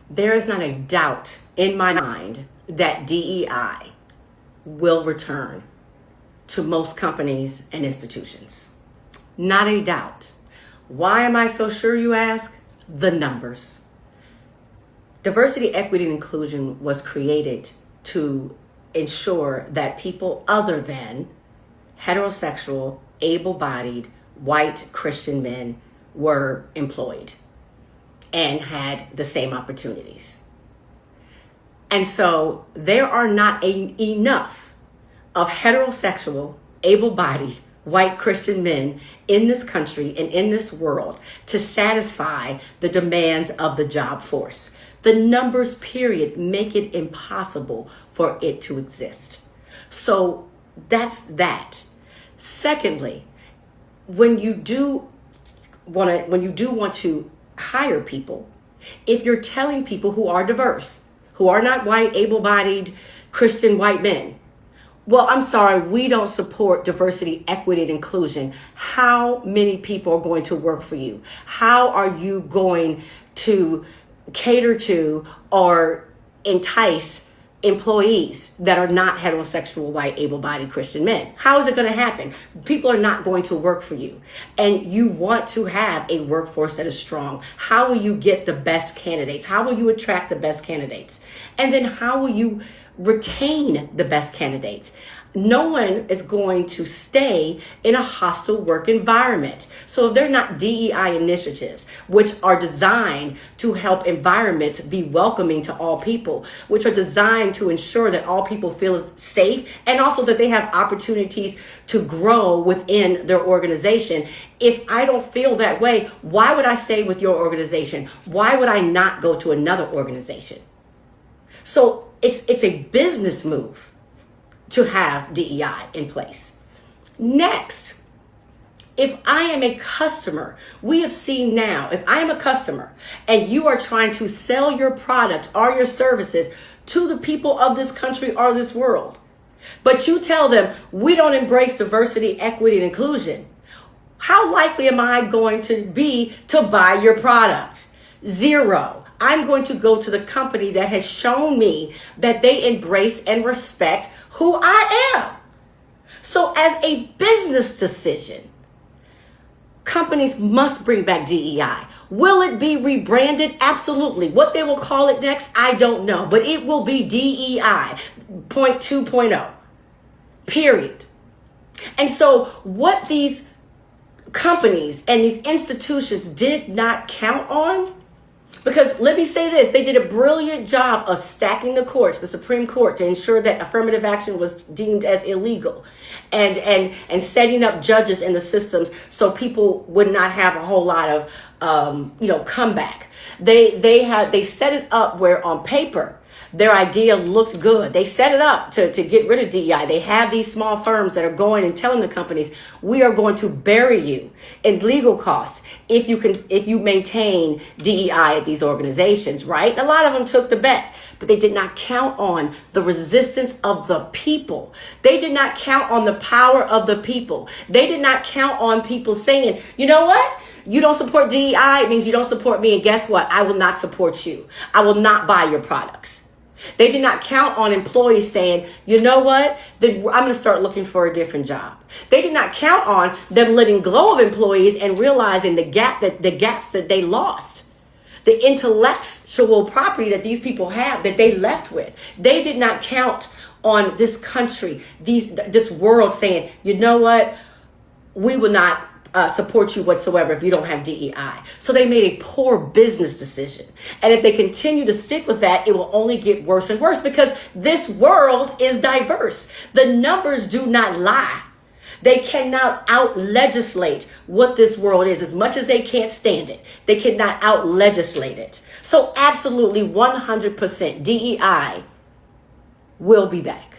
There is not a doubt in my mind that DEI will return to most companies and institutions. Not a doubt. Why am I so sure, you ask? The numbers. Diversity, equity, and inclusion was created to ensure that people other than heterosexual, able-bodied, white Christian men were employed and had the same opportunities. And so there are not enough of heterosexual, able-bodied, white Christian men in this country and in this world to satisfy the demands of the job force. The numbers, period, make it impossible for it to exist. So that's that. Secondly, when you do want to hire people, if you're telling people who are diverse, who are not white, able-bodied Christian white men, well, I'm sorry, we don't support diversity, equity, and inclusion. How many people are going to work for you? How are you going to cater to or entice employees that are not heterosexual, white, able-bodied Christian men? How is it going to happen? People are not going to work for you. And you want to have a workforce that is strong. How will you get the best candidates? How will you attract the best candidates? And then how will you retain the best candidates? No one is going to stay in a hostile work environment. So if they're not DEI initiatives, which are designed to help environments be welcoming to all people, which are designed to ensure that all people feel safe and also that they have opportunities to grow within their organization. If I don't feel that way, why would I stay with your organization? Why would I not go to another organization? So it's a business move to have DEI in place. Next, if I am a customer, we have seen now, if I am a customer and you are trying to sell your product or your services to the people of this country or this world, but you tell them we don't embrace diversity, equity, and inclusion, how likely am I going to be to buy your product? Zero. I'm going to go to the company that has shown me that they embrace and respect who I am. So as a business decision, companies must bring back DEI. Will it be rebranded? Absolutely. What they will call it next, I don't know. But it will be DEI 2.0. Period. And so what these companies and these institutions did not count on, because let me say this, they did a brilliant job of stacking the courts, the Supreme Court, to ensure that affirmative action was deemed as illegal, and setting up judges in the systems so people would not have a whole lot of comeback. They set it up where on paper their idea looked good. They set it up to get rid of DEI. They have these small firms that are going and telling the companies, we are going to bury you in legal costs if you maintain DEI at these organizations, right? A lot of them took the bet, but they did not count on the resistance of the people. They did not count on the power of the people. They did not count on people saying, you know what? You don't support DEI, it means you don't support me. And guess what? I will not support you. I will not buy your products. They did not count on employees saying, you know what, then I'm going to start looking for a different job. They did not count on them letting go of employees and realizing the gaps that they lost, the intellectual property that these people have that they left with. They did not count on this country, this world saying, you know what, we will not support you whatsoever if you don't have DEI. So they made a poor business decision. And if they continue to stick with that, it will only get worse and worse because this world is diverse. The numbers do not lie. They cannot out-legislate what this world is. As much as they can't stand it, they cannot out-legislate it. So absolutely 100% DEI will be back.